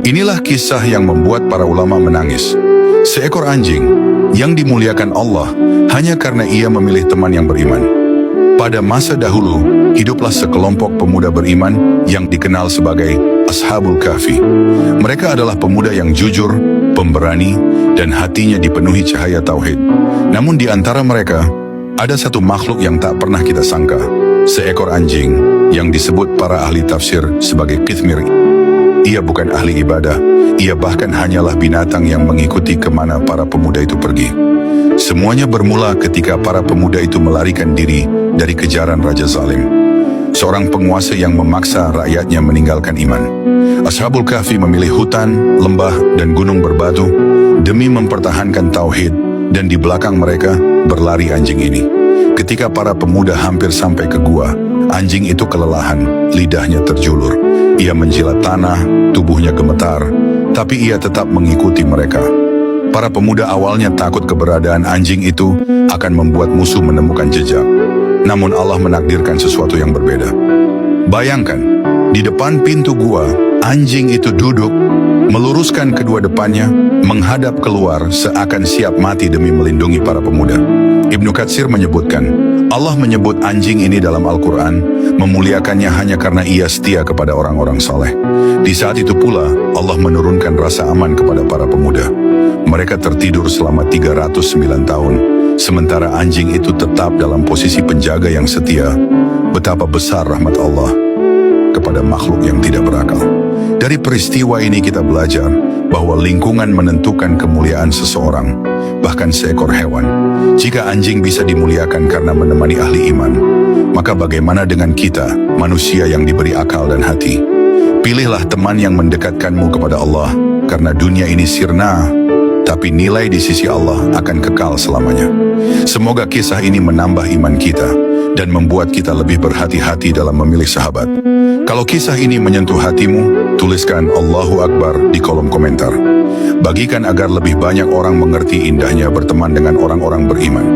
Inilah kisah yang membuat para ulama menangis. Seekor anjing yang dimuliakan Allah hanya karena ia memilih teman yang beriman. Pada masa dahulu, hiduplah sekelompok pemuda beriman yang dikenal sebagai Ashabul Kahfi. Mereka adalah pemuda yang jujur, pemberani, dan hatinya dipenuhi cahaya tauhid. Namun di antara mereka, ada satu makhluk yang tak pernah kita sangka. Seekor anjing yang disebut para ahli tafsir sebagai Qithmir. Ia bukan ahli ibadah, ia bahkan hanyalah binatang yang mengikuti kemana para pemuda itu pergi. Semuanya bermula ketika para pemuda itu melarikan diri dari kejaran Raja Zalim, seorang penguasa yang memaksa rakyatnya meninggalkan iman. Ashabul Kahfi memilih hutan, lembah, dan gunung berbatu demi mempertahankan tauhid, dan di belakang mereka berlari anjing ini. Ketika para pemuda hampir sampai ke gua, anjing itu kelelahan, lidahnya terjulur. Ia menjilat tanah, tubuhnya gemetar, tapi ia tetap mengikuti mereka. Para pemuda awalnya takut keberadaan anjing itu akan membuat musuh menemukan jejak. Namun Allah menakdirkan sesuatu yang berbeda. Bayangkan, di depan pintu gua, anjing itu duduk, meluruskan kedua depannya, menghadap keluar seakan siap mati demi melindungi para pemuda. Ibnu Katsir menyebutkan, Allah menyebut anjing ini dalam Al-Quran, memuliakannya hanya karena ia setia kepada orang-orang saleh. Di saat itu pula, Allah menurunkan rasa aman kepada para pemuda. Mereka tertidur selama 309 tahun, sementara anjing itu tetap dalam posisi penjaga yang setia. Betapa besar rahmat Allah kepada makhluk yang tidak berakal. Dari peristiwa ini kita belajar bahwa lingkungan menentukan kemuliaan seseorang, bahkan seekor hewan. Jika anjing bisa dimuliakan karena menemani ahli iman, maka bagaimana dengan kita, manusia yang diberi akal dan hati? Pilihlah teman yang mendekatkanmu kepada Allah, karena dunia ini sirna, tapi nilai di sisi Allah akan kekal selamanya. Semoga kisah ini menambah iman kita dan membuat kita lebih berhati-hati dalam memilih sahabat. Kalau kisah ini menyentuh hatimu, tuliskan Allahu Akbar di kolom komentar. Bagikan agar lebih banyak orang mengerti indahnya berteman dengan orang-orang beriman.